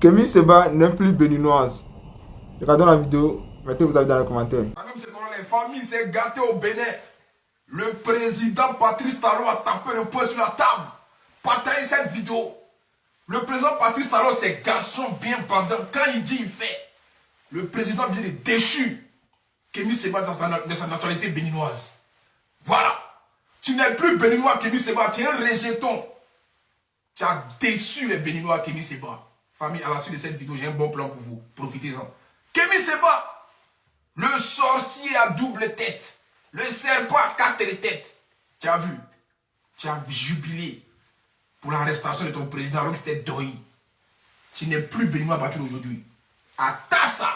Kémy Séba n'est plus béninoise. Regardons la vidéo, mettez vos avis dans les commentaires. Les familles s'est gâtées au Bénin. Le président Patrice Talon a tapé le poing sur la table. Partagez cette vidéo. Le président Patrice Talon, c'est garçon bien pendant. Quand il dit, il fait. Le président vient de déchu Kémy Séba de sa nationalité béninoise. Voilà. Tu n'es plus béninois, Kémy Séba. Tu es un rejeton. Tu as déçu les béninois, Kémy Séba. Famille, à la suite de cette vidéo, j'ai un bon plan pour vous. Profitez-en. Kémy Séba, le sorcier à double tête. Le serpent à 4 têtes. Tu as vu? Tu as jubilé pour l'arrestation de ton président alors que c'était Doyi. Tu n'es plus béninois à partir d'aujourd'hui. Atassa.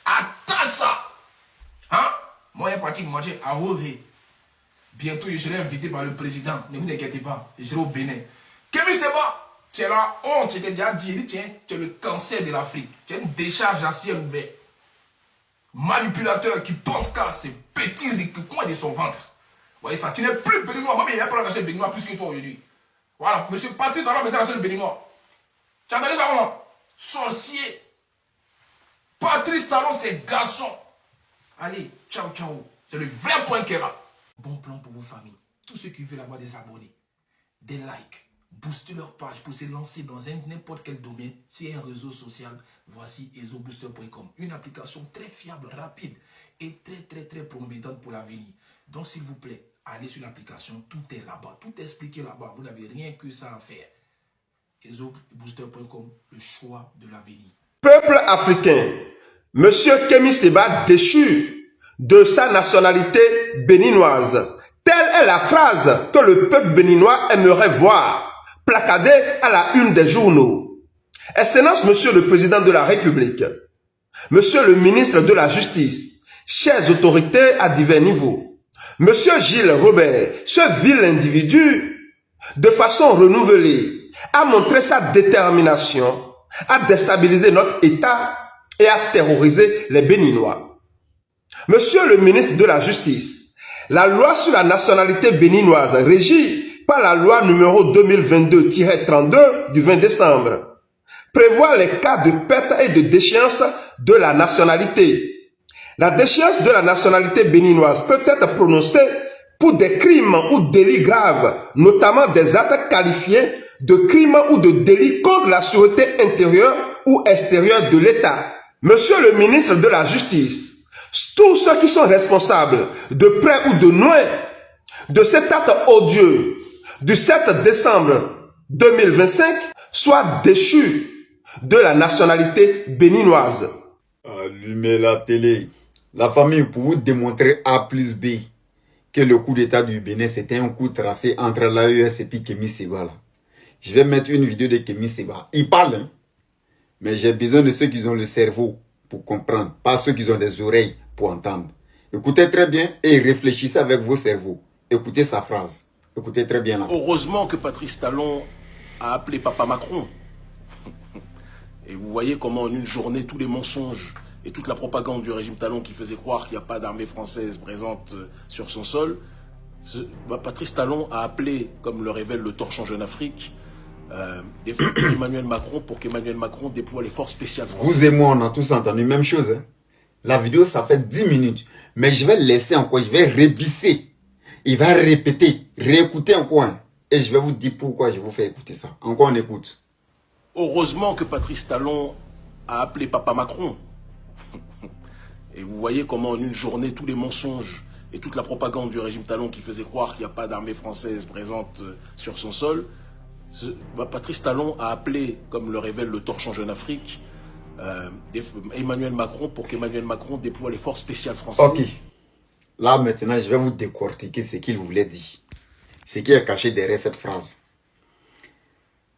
Atassa. Hein? Moi, je suis parti manger à Horé. Bientôt, je serai invité par le président. Ne vous inquiétez pas. Je serai au Bénin. Kémy Séba, tu es la honte. Je t'ai déjà dit, tiens, tu es le cancer de l'Afrique. Tu as une décharge à ciel ouvert. Manipulateur qui pense qu'à ses petits coins de son ventre. Vous voyez ça, tu n'es plus béninois. Moi, il n'y a pas la nation béninois plus que toi aujourd'hui. Voilà, monsieur Patrice Talon maintenant la nation béninois. Tu as entendu ça, maman? Sorcier. Patrice Talon, c'est garçon. Allez, ciao, ciao. C'est le vrai point qu'elle a. Bon plan pour vos familles. Tous ceux qui veulent avoir des abonnés, des likes, booster leur page pour se lancer dans n'importe quel domaine. Si un réseau social, voici ezobooster.com. Une application très fiable, rapide et très promettante pour l'avenir. Donc s'il vous plaît, allez sur l'application. Tout est là-bas. Tout est expliqué là-bas. Vous n'avez rien que ça à faire. ezobooster.com, le choix de l'avenir. Peuple africain, Monsieur Kémy Séba déchu de sa nationalité béninoise. Telle est la phrase que le peuple béninois aimerait voir, placardée à la une des journaux. Excellence, Monsieur le Président de la République, Monsieur le ministre de la Justice, chères autorités à divers niveaux, Monsieur Gilles Robert, ce vil individu, de façon renouvelée, a montré sa détermination à déstabiliser notre État et à terroriser les Béninois. Monsieur le ministre de la Justice, la loi sur la nationalité béninoise régie par la loi numéro 2022-32 du 20 décembre prévoit les cas de perte et de déchéance de la nationalité. La déchéance de la nationalité béninoise peut être prononcée pour des crimes ou délits graves, notamment des actes qualifiés de crimes ou de délits contre la sûreté intérieure ou extérieure de l'État. Monsieur le ministre de la Justice, tous ceux qui sont responsables, de près ou de loin, de cet acte odieux du 7 décembre 2025, soient déchus de la nationalité béninoise. Allumez la télé. La famille, pour vous démontrer A plus B que le coup d'état du Bénin, c'était un coup tracé entre l'AES et puis Kémy Séba. Je vais mettre une vidéo de Kémy Séba. Il parle, hein? Mais j'ai besoin de ceux qui ont le cerveau pour comprendre, pas ceux qui ont des oreilles pour entendre. Écoutez très bien et réfléchissez avec vos cerveaux. Écoutez sa phrase. Écoutez très bien là. Heureusement que Patrice Talon a appelé Papa Macron. Et vous voyez comment en une journée, tous les mensonges et toute la propagande du régime Talon qui faisait croire qu'il n'y a pas d'armée française présente sur son sol, Patrice Talon a appelé, comme le révèle le Torchon Jeune Afrique, Emmanuel Macron pour qu'Emmanuel Macron déploie les forces spéciales françaises. Vous et moi, on a tous entendu même chose. Hein? La vidéo, ça fait 10 minutes. Mais je vais laisser encore, je vais rebisser. Il va répéter, réécouter encore. Hein? Et je vais vous dire pourquoi je vous fais écouter ça. Encore on écoute. Heureusement que Patrice Talon a appelé Papa Macron. Et vous voyez comment en une journée, tous les mensonges et toute la propagande du régime Talon qui faisait croire qu'il n'y a pas d'armée française présente sur son sol, Patrice Talon a appelé, comme le révèle le Torchon Jeune Afrique, Emmanuel Macron pour qu'Emmanuel Macron déploie les forces spéciales françaises. Ok. Là maintenant, je vais vous décortiquer ce qu'il voulait dire. Ce qui est caché derrière cette phrase.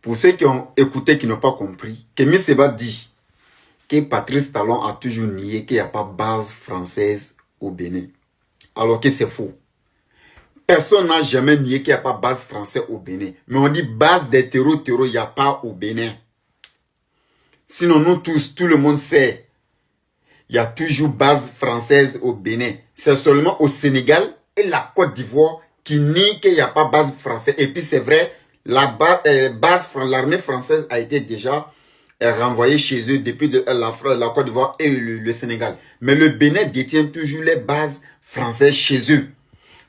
Pour ceux qui ont écouté, qui n'ont pas compris, Kémy Séba dit que Patrice Talon a toujours nié qu'il n'y a pas base française au Bénin. Alors que c'est faux. Personne n'a jamais nié qu'il n'y a pas base française au Bénin. Mais on dit base des terreaux, il n'y a pas au Bénin. Sinon, nous tous, tout le monde sait, il y a toujours base française au Bénin. C'est seulement au Sénégal et la Côte d'Ivoire qui nie qu'il n'y a pas base française. Et puis c'est vrai, l'armée française a été déjà est renvoyé chez eux depuis la Côte d'Ivoire et le Sénégal. Mais le Bénin détient toujours les bases françaises chez eux.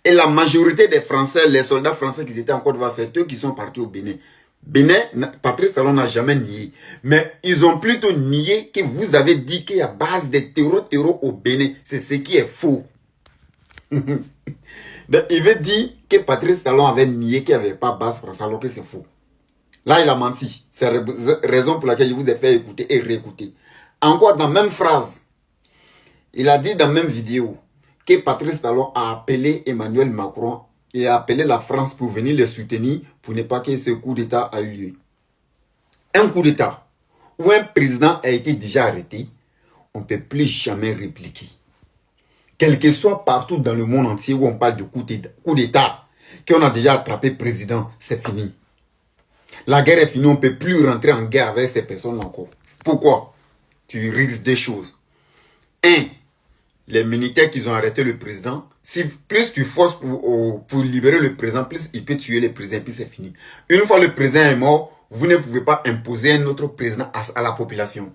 Et la majorité des Français, les soldats français qui étaient en Côte d'Ivoire, c'est eux qui sont partis au Bénin. Bénin, Patrice Talon n'a jamais nié. Mais ils ont plutôt nié que vous avez dit qu'il y a base de terreau au Bénin. C'est ce qui est faux. Donc, il veut dire que Patrice Talon avait nié qu'il n'y avait pas base française, alors que c'est faux. Là, il a menti. C'est la raison pour laquelle je vous ai fait écouter et réécouter. Encore dans la même phrase, il a dit dans la même vidéo que Patrice Talon a appelé Emmanuel Macron et a appelé la France pour venir le soutenir pour ne pas que ce coup d'État ait eu lieu. Un coup d'État où un président a été déjà arrêté, on ne peut plus jamais répliquer. Quel que soit partout dans le monde entier où on parle de coup d'État, qu'on a déjà attrapé président, c'est fini. La guerre est finie, on ne peut plus rentrer en guerre avec ces personnes encore. Pourquoi? Tu risques des choses. Un, les militaires qui ont arrêté le président, si plus tu forces pour libérer le président, plus il peut tuer le président, puis c'est fini. Une fois le président est mort, vous ne pouvez pas imposer un autre président à la population.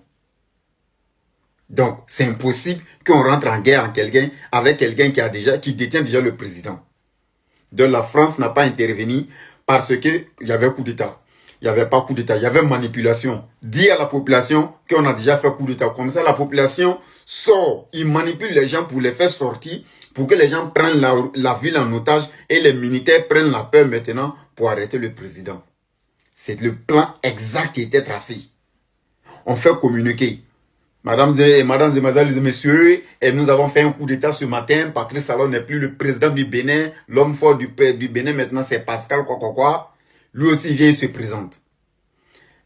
Donc, c'est impossible qu'on rentre en guerre avec quelqu'un qui détient déjà le président. Donc, la France n'a pas intervenu parce qu'il y avait coup d'État. Il n'y avait pas coup d'État, il y avait manipulation. Dis à la population qu'on a déjà fait coup d'État. Comme ça, la population sort. Ils manipulent les gens pour les faire sortir, pour que les gens prennent la ville en otage et les militaires prennent la peur maintenant pour arrêter le président. C'est le plan exact qui était tracé. On fait communiquer. Mesdames et messieurs, et nous avons fait un coup d'État ce matin. Patrice Talon n'est plus le président du Bénin. L'homme fort du Bénin maintenant, c'est Pascal quoi. Lui aussi vient et se présente.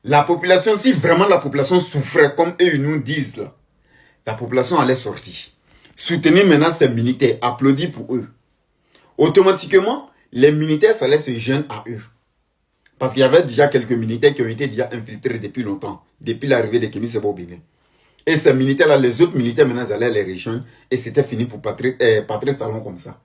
La population, si vraiment la population souffrait, comme eux nous disent, là, la population allait sortir. Soutenir maintenant ces militaires, applaudis pour eux. Automatiquement, les militaires, ça allait se joindre à eux. Parce qu'il y avait déjà quelques militaires qui ont été déjà infiltrés depuis longtemps, depuis l'arrivée de Kémy Séba au Bénin. Et ces militaires-là, les autres militaires maintenant, ils allaient les rejoindre et c'était fini pour Patrice Talon comme ça.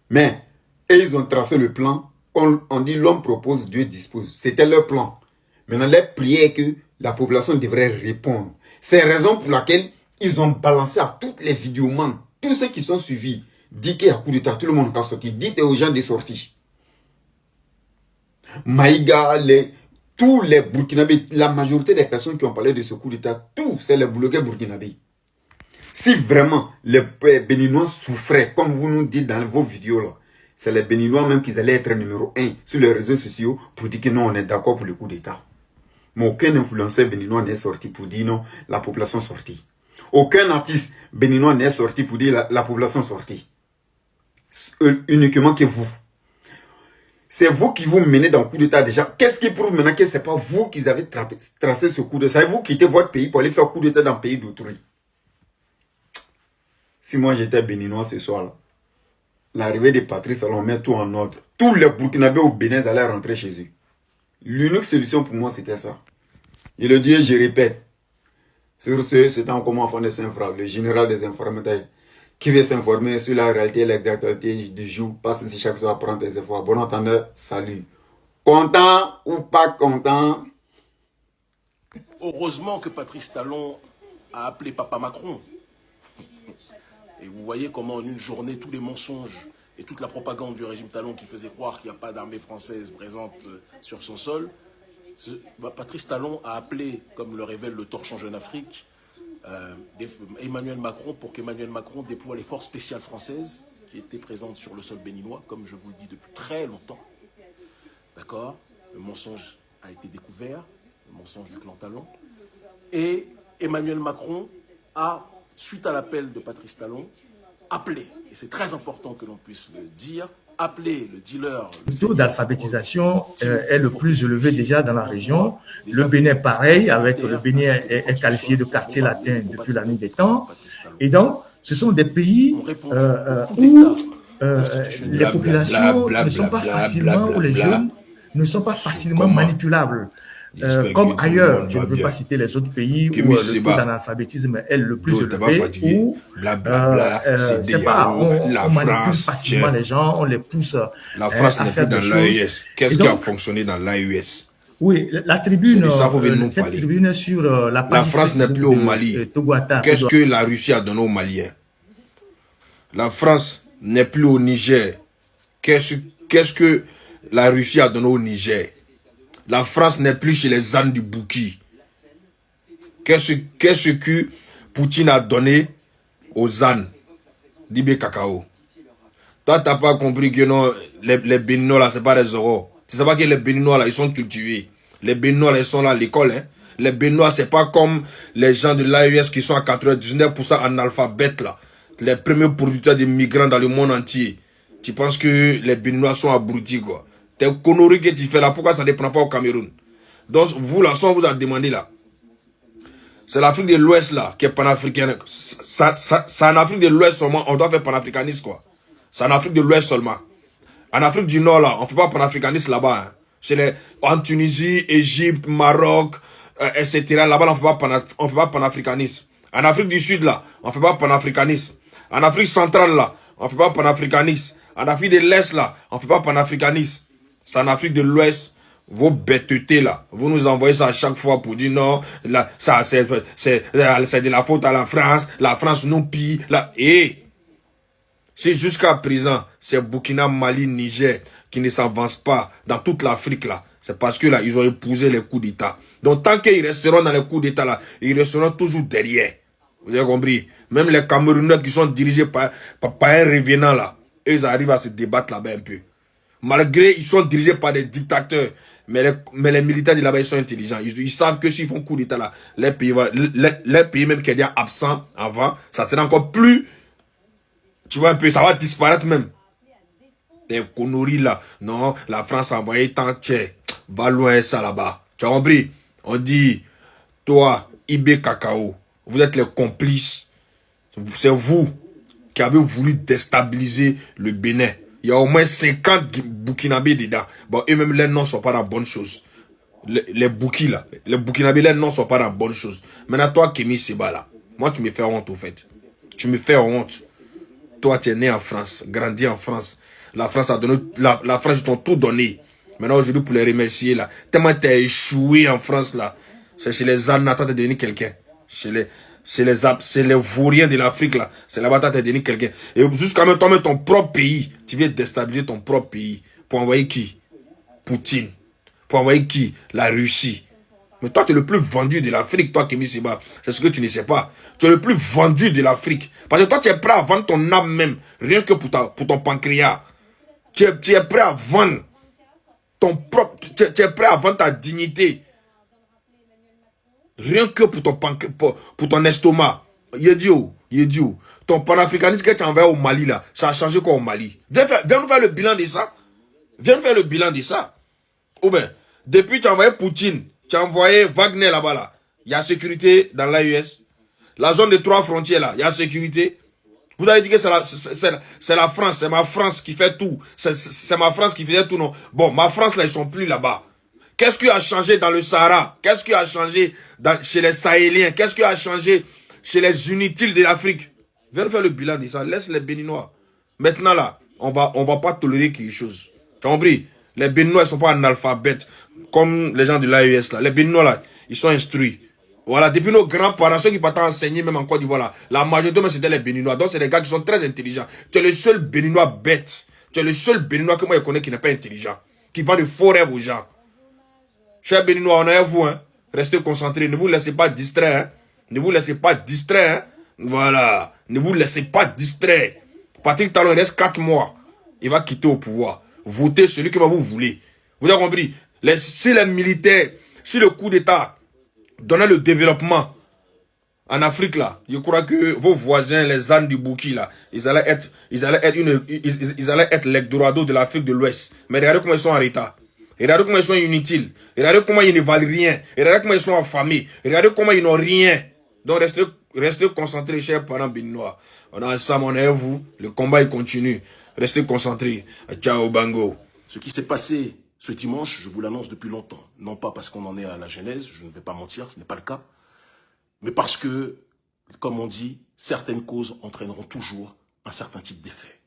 Mais, ils ont tracé le plan. On dit l'homme propose, Dieu dispose. C'était leur plan. Maintenant, leur prière que la population devrait répondre. C'est la raison pour laquelle ils ont balancé à toutes les vidéomans, tous ceux qui sont suivis, dit qu'il y a coup d'État, tout le monde a sorti. Dites aux gens de sortir. Maïga, tous les Burkinabés, la majorité des personnes qui ont parlé de ce coup d'État, tous, c'est les blogueurs burkinabés. Si vraiment les Béninois souffraient, comme vous nous dites dans vos vidéos là, c'est les Béninois même qui allaient être numéro 1 sur les réseaux sociaux pour dire que non, on est d'accord pour le coup d'État. Mais aucun influenceur béninois n'est sorti pour dire non, la population sortie. Aucun artiste béninois n'est sorti pour dire la population sortie. Uniquement que vous. C'est vous qui vous menez dans le coup d'État déjà. Qu'est-ce qui prouve maintenant que ce n'est pas vous qui avez tracé ce coup d'État? C'est vous qui quittez votre pays pour aller faire coup d'État dans le pays d'autrui. Si moi j'étais béninois ce soir-là, l'arrivée de Patrice Talon met tout en ordre. Tous les Burkinabés au Bénin allaient rentrer chez eux. L'unique solution pour moi, c'était ça. Et le Dieu, je répète. Sur ce, c'est un comment enfant de Saint-Fra, le général des informateurs, qui veut s'informer sur la réalité et l'exactualité du jour. Passe ici chaque soir, prends tes efforts. Bon entendeur, salut. Content ou pas content? Heureusement que Patrice Talon a appelé Papa Macron. Et vous voyez comment en une journée, tous les mensonges et toute la propagande du régime Talon qui faisait croire qu'il n'y a pas d'armée française présente sur son sol, Patrice Talon a appelé, comme le révèle le Torchon Jeune Afrique, Emmanuel Macron pour qu'Emmanuel Macron déploie les forces spéciales françaises qui étaient présentes sur le sol béninois, comme je vous le dis depuis très longtemps. D'accord? Le mensonge a été découvert, le mensonge du clan Talon. Et Emmanuel Macron a, suite à l'appel de Patrice Talon, appelé, et c'est très important que l'on puisse le dire, appeler le dealer... Le taux d'alphabétisation est le plus élevé déjà dans la région. Le Bénin, pareil, avec le Bénin est qualifié de quartier latin depuis la nuit des temps. Et donc, ce sont des pays où les populations ne sont pas facilement, où les jeunes ne sont pas facilement manipulables. Comme ailleurs, je ne veux pas citer les autres pays où le taux d'analphabétisme est le plus élevé, où c'est pas, on manipule facilement les gens, on les pousse la France à faire des choses. Qu'est-ce qui a fonctionné dans l'AES? Oui, la tribune, C'est de ça qu'il faut venir nous cette parler. tribune est sur la page La France n'est Facebook plus au de Mali. Togouata. Qu'est-ce que la Russie a donné aux Maliens? La France n'est plus au Niger. Qu'est-ce que la Russie a donné au Niger? La France n'est plus chez les ânes du Bouki. Qu'est-ce que Poutine a donné aux ânes d'Ibé Cacao? Toi, tu n'as pas compris que non, les Béninois là, ce n'est pas des euros. Tu sais pas que les Béninois là, ils sont cultivés. Les Béninois là, ils sont là à l'école. Hein. Les Béninois, c'est pas comme les gens de l'AES qui sont à 99% analphabètes là. Les premiers producteurs de migrants dans le monde entier. Tu penses que les Béninois sont abrutis quoi. Tes conneries que tu fais là, pourquoi ça ne prend pas au Cameroun? Donc vous là, on vous a demandé là. C'est l'Afrique de l'Ouest là qui est panafricaine. C'est en Afrique de l'Ouest seulement, on doit faire panafricanisme quoi. C'est en Afrique de l'Ouest seulement. En Afrique du Nord là, on ne fait pas panafricanisme là-bas. Hein. En Tunisie, Égypte, Maroc, etc. Là-bas, on ne fait pas panafricanisme. En Afrique du Sud là, on ne fait pas panafricanisme. En Afrique centrale là, on ne fait pas panafricanisme. En Afrique de l'Est là, on ne fait pas panafricanisme. C'est en Afrique de l'Ouest. Vos bêtetés là, vous nous envoyez ça à chaque fois pour dire non, là, ça c'est de la faute à la France nous pille. Là. Et si jusqu'à présent, c'est Burkina, Mali, Niger qui ne s'avancent pas dans toute l'Afrique là, c'est parce que là, ils ont épousé les coups d'État. Donc tant qu'ils resteront dans les coups d'État là, ils resteront toujours derrière. Vous avez compris? Même les Camerounais qui sont dirigés par un revenant là, eux, ils arrivent à se débattre là-bas un peu. Malgré ils sont dirigés par des dictateurs, mais les militaires de là-bas, ils sont intelligents. Ils savent que s'ils font coup d'État là, les pays même qui étaient absents avant, ça sera encore plus, tu vois un peu, ça va disparaître même. Des conneries là, non, la France a envoyé tant de va loin ça là-bas. Tu as compris? On dit, toi, Ibé Cacao, vous êtes les complices. C'est vous qui avez voulu déstabiliser le Bénin. Il y a au moins 50 Burkinabés dedans. Bon, eux-mêmes, leurs noms ne sont pas dans bonne chose. Les Boukis, là. Les Burkinabés, leurs noms ne sont pas dans bonne chose. Maintenant, toi, Kémy Séba, là. Moi, tu me fais honte, au fait. Tu me fais honte. Toi, tu es né en France, grandi en France. La France a donné... La France, ils t'ont tout donné. Maintenant, aujourd'hui, pour les remercier, là. Tellement tu as échoué en France, là. C'est chez les Anna, toi, tu es devenu quelqu'un. C'est les vauriens de l'Afrique là. C'est là-bas que tu as devenu quelqu'un. Et jusqu'à même toi, ton propre pays, tu viens déstabiliser ton propre pays. Pour envoyer qui? Poutine. Pour envoyer qui? La Russie. Mais toi, tu es le plus vendu de l'Afrique, toi, Kémy Séba. C'est ce que tu ne sais pas. Tu es le plus vendu de l'Afrique. Parce que toi, tu es prêt à vendre ton âme même. Rien que pour ton pancréas. Tu es prêt à vendre ton propre... Tu es prêt à vendre ta dignité. Rien que pour ton estomac. Yedio. Ton panafricanisme que tu as envoyé au Mali là, ça a changé quoi au Mali? Viens nous faire le bilan de ça. Viens nous faire le bilan de ça. Ou bien, depuis tu as envoyé Poutine, tu as envoyé Wagner là-bas là. Il y a sécurité dans l'AES. La zone des 3 frontières là, il y a sécurité. Vous avez dit que c'est la France, c'est ma France qui fait tout. C'est ma France qui faisait tout, non? Bon, ma France là, ils sont plus là-bas. Qu'est-ce qui a changé dans le Sahara? Qu'est-ce qui a changé chez les Sahéliens? Qu'est-ce qui a changé chez les inutiles de l'Afrique? Viens faire le bilan de ça. Laisse les Béninois. Maintenant là, on va pas tolérer quelque chose. Tu as compris? Les Béninois, ils ne sont pas analphabètes comme les gens de l'AES là. Les Béninois là, ils sont instruits. Voilà, depuis nos grands-parents, ceux qui partent enseigner même en Côte d'Ivoire là, la majorité c'était les Béninois. Donc c'est des gars qui sont très intelligents. Tu es le seul Béninois bête. Tu es le seul Béninois que moi je connais qui n'est pas intelligent. Qui vend de faux rêves aux gens. Chers Béninois, on est à vous, hein. Restez concentrés, ne vous laissez pas distraire, hein. Ne vous laissez pas distraire, hein. Voilà, ne vous laissez pas distraire. Patrick Talon, il reste 4 mois. Il va quitter au pouvoir. Votez celui que vous voulez. Vous avez compris? Si les militaires, si le coup d'État donnait le développement en Afrique, là, je crois que vos voisins, les ânes du Bouki, là, ils allaient être l'Eldorado de l'Afrique de l'Ouest. Mais regardez comment ils sont en retard. Regardez comment ils sont inutiles. Regardez comment ils ne valent rien. Regardez comment ils sont affamés. Regardez comment ils n'ont rien. Donc restez concentrés, chers parents béninois. On a ensemble, on est à vous. Le combat il continue. Restez concentrés. Ciao, bango. Ce qui s'est passé ce dimanche, je vous l'annonce depuis longtemps. Non pas parce qu'on en est à la genèse, je ne vais pas mentir, ce n'est pas le cas. Mais parce que, comme on dit, certaines causes entraîneront toujours un certain type d'effet.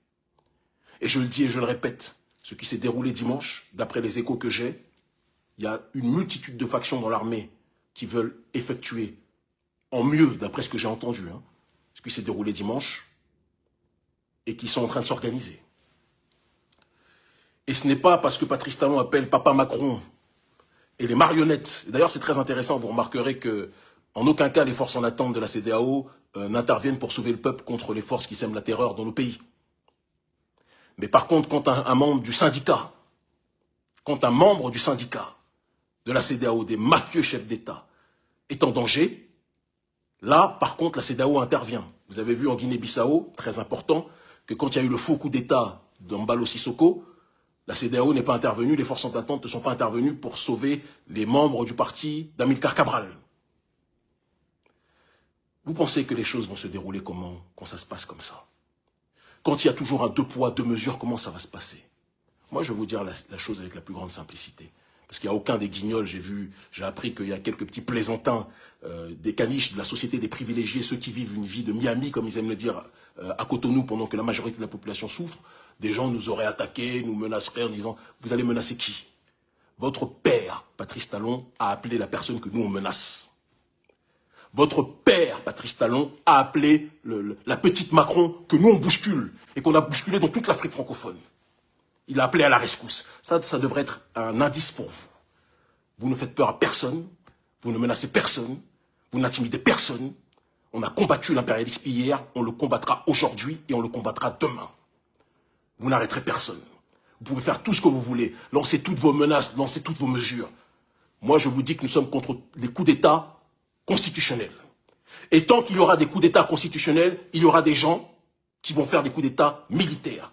Et je le dis et je le répète, ce qui s'est déroulé dimanche, d'après les échos que j'ai, il il y a une multitude de factions dans l'armée qui veulent effectuer en mieux, d'après ce que j'ai entendu, hein, ce qui s'est déroulé dimanche, et qui sont en train de s'organiser. Et ce n'est pas parce que Patrice Talon appelle Papa Macron et les marionnettes. D'ailleurs, c'est très intéressant, vous remarquerez que en aucun cas les forces en attente de la CEDEAO n'interviennent pour sauver le peuple contre les forces qui sèment la terreur dans nos pays. Mais par contre, quand un membre du syndicat, de la CEDEAO, des mafieux chefs d'État, est en danger, là, par contre, la CEDEAO intervient. Vous avez vu en Guinée-Bissau, très important, que quand il y a eu le faux coup d'État d'Embalo Sissoko, la CEDEAO n'est pas intervenue, les forces en attente ne sont pas intervenues pour sauver les membres du parti d'Amilcar Cabral. Vous pensez que les choses vont se dérouler comment quand ça se passe comme ça? Quand il y a toujours un deux poids, deux mesures, comment ça va se passer? Moi, je vais vous dire la chose avec la plus grande simplicité. Parce qu'il n'y a aucun des guignols, j'ai appris qu'il y a quelques petits plaisantins, des caniches de la société des privilégiés, ceux qui vivent une vie de Miami, comme ils aiment le dire, à Cotonou, pendant que la majorité de la population souffre. Des gens nous auraient attaqués, nous menaceraient en disant « Vous allez menacer qui ?» Votre père, Patrice Talon, a appelé la personne que nous on menace. Votre père, Patrice Talon, a appelé la petite Macron que nous on bouscule et qu'on a bousculé dans toute l'Afrique francophone. Il a appelé à la rescousse. Ça devrait être un indice pour vous. Vous ne faites peur à personne, vous ne menacez personne, vous n'intimidez personne. On a combattu l'impérialisme hier, on le combattra aujourd'hui et on le combattra demain. Vous n'arrêterez personne. Vous pouvez faire tout ce que vous voulez, lancer toutes vos menaces, lancer toutes vos mesures. Moi, je vous dis que nous sommes contre les coups d'État constitutionnels. Et tant qu'il y aura des coups d'État constitutionnels, il y aura des gens qui vont faire des coups d'État militaires.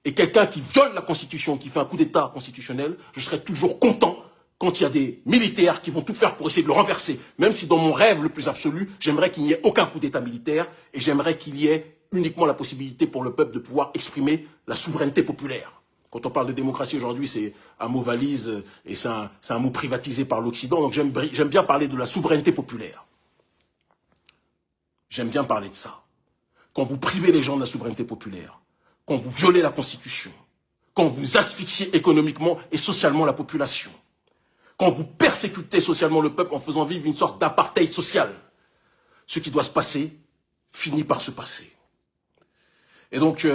Et quelqu'un qui viole la Constitution, qui fait un coup d'État constitutionnel, je serai toujours content quand il y a des militaires qui vont tout faire pour essayer de le renverser. Même si dans mon rêve le plus absolu, j'aimerais qu'il n'y ait aucun coup d'État militaire et j'aimerais qu'il y ait uniquement la possibilité pour le peuple de pouvoir exprimer la souveraineté populaire. Quand on parle de démocratie aujourd'hui, c'est un mot valise et c'est un mot privatisé par l'Occident. Donc j'aime bien parler de la souveraineté populaire. J'aime bien parler de ça. Quand vous privez les gens de la souveraineté populaire, quand vous violez la Constitution, quand vous asphyxiez économiquement et socialement la population, quand vous persécutez socialement le peuple en faisant vivre une sorte d'apartheid social, ce qui doit se passer finit par se passer. Et donc,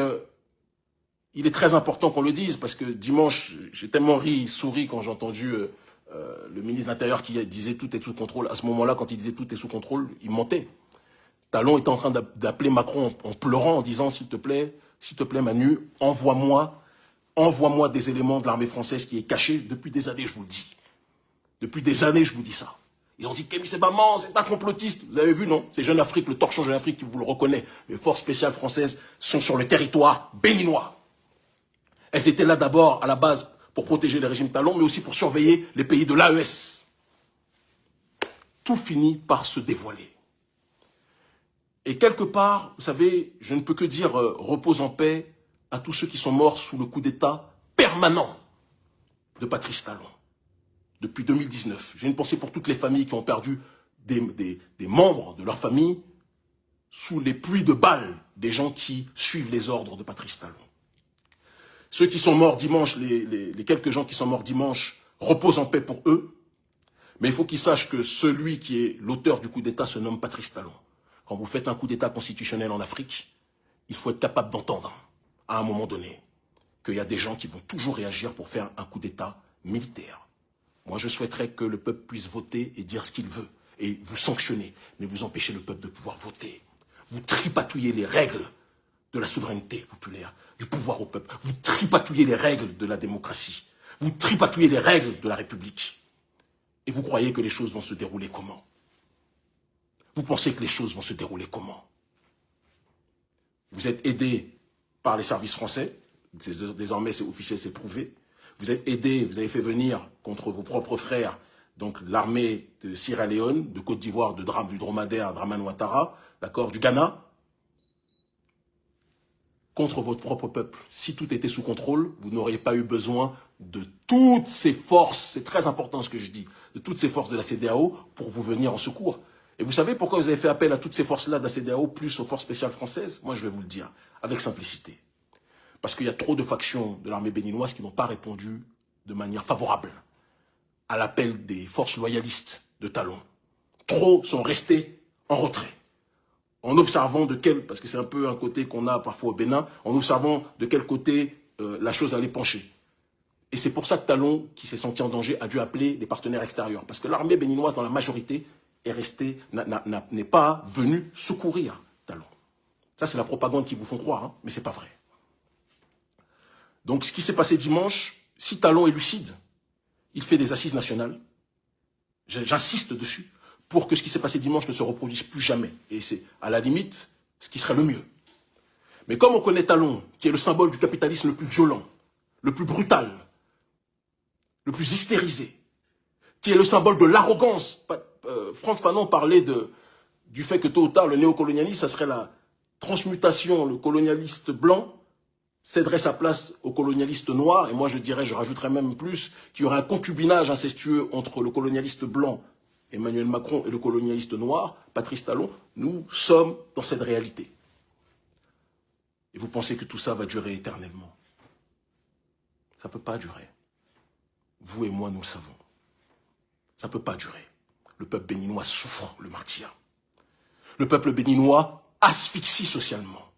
il est très important qu'on le dise, parce que dimanche, j'ai tellement souri quand j'ai entendu le ministre de l'Intérieur qui disait tout est sous contrôle. À ce moment-là, quand il disait tout est sous contrôle, il mentait. Talon était en train d'appeler Macron en pleurant, en disant s'il te plaît Manu, envoie-moi des éléments de l'armée française qui est caché depuis des années, je vous le dis. Depuis des années, je vous dis ça. Ils ont dit Kémy Séba ment, c'est pas complotiste. Vous avez vu, non? C'est Jeune Afrique, le torchon Jeune Afrique qui vous le reconnaît. Les forces spéciales françaises sont sur le territoire béninois. Elles étaient là d'abord, à la base, pour protéger le régime Talon, mais aussi pour surveiller les pays de l'AES. Tout finit par se dévoiler. Et quelque part, vous savez, je ne peux que dire repose en paix à tous ceux qui sont morts sous le coup d'État permanent de Patrice Talon. Depuis 2019. J'ai une pensée pour toutes les familles qui ont perdu des membres de leur famille sous les pluies de balles des gens qui suivent les ordres de Patrice Talon. Ceux qui sont morts dimanche, les quelques gens qui sont morts dimanche, reposent en paix pour eux. Mais il faut qu'ils sachent que celui qui est l'auteur du coup d'État se nomme Patrice Talon. Quand vous faites un coup d'État constitutionnel en Afrique, il faut être capable d'entendre, à un moment donné, qu'il y a des gens qui vont toujours réagir pour faire un coup d'État militaire. Moi, je souhaiterais que le peuple puisse voter et dire ce qu'il veut. Et vous sanctionner, mais vous empêchez le peuple de pouvoir voter. Vous tripatouillez les règles de la souveraineté populaire, du pouvoir au peuple. Vous tripatouillez les règles de la démocratie. Vous tripatouillez les règles de la République. Et vous croyez que les choses vont se dérouler comment? Vous pensez que les choses vont se dérouler comment? Vous êtes aidé par les services français. Désormais, c'est officiel, c'est prouvé. Vous êtes aidé, vous avez fait venir contre vos propres frères, donc l'armée de Sierra Leone, de Côte d'Ivoire, du dromadaire Dramane Ouattara, d'accord, du Ghana, contre votre propre peuple. Si tout était sous contrôle, vous n'auriez pas eu besoin de toutes ces forces, c'est très important ce que je dis, de toutes ces forces de la CEDEAO pour vous venir en secours. Et vous savez pourquoi vous avez fait appel à toutes ces forces-là de la CEDEAO, plus aux forces spéciales françaises? Moi, je vais vous le dire, avec simplicité. Parce qu'il y a trop de factions de l'armée béninoise qui n'ont pas répondu de manière favorable à l'appel des forces loyalistes de Talon. Trop sont restés en retrait. En observant de quel, parce que c'est un peu un côté qu'on a parfois au Bénin, en observant de quel côté la chose allait pencher. Et c'est pour ça que Talon, qui s'est senti en danger, a dû appeler les partenaires extérieurs. Parce que l'armée béninoise, dans la majorité, est restée, n'est pas venue secourir Talon. Ça, c'est la propagande qui vous font croire, hein, mais c'est pas vrai. Donc, ce qui s'est passé dimanche, si Talon est lucide, il fait des assises nationales. J'insiste dessus, pour que ce qui s'est passé dimanche ne se reproduise plus jamais. Et c'est, à la limite, ce qui serait le mieux. Mais comme on connaît Talon, qui est le symbole du capitalisme le plus violent, le plus brutal, le plus hystérisé, qui est le symbole de l'arrogance. Frantz Fanon parlait du fait que tôt ou tard, le néocolonialisme, ça serait la transmutation, le colonialiste blanc céderait sa place au colonialiste noir, et moi je dirais, je rajouterais même plus, qu'il y aurait un concubinage incestueux entre le colonialiste blanc, Emmanuel Macron, et le colonialiste noir, Patrice Talon. Nous sommes dans cette réalité. Et vous pensez que tout ça va durer éternellement? Ça ne peut pas durer. Vous et moi, nous le savons. Ça ne peut pas durer. Le peuple béninois souffre le martyre. Le peuple béninois asphyxie socialement.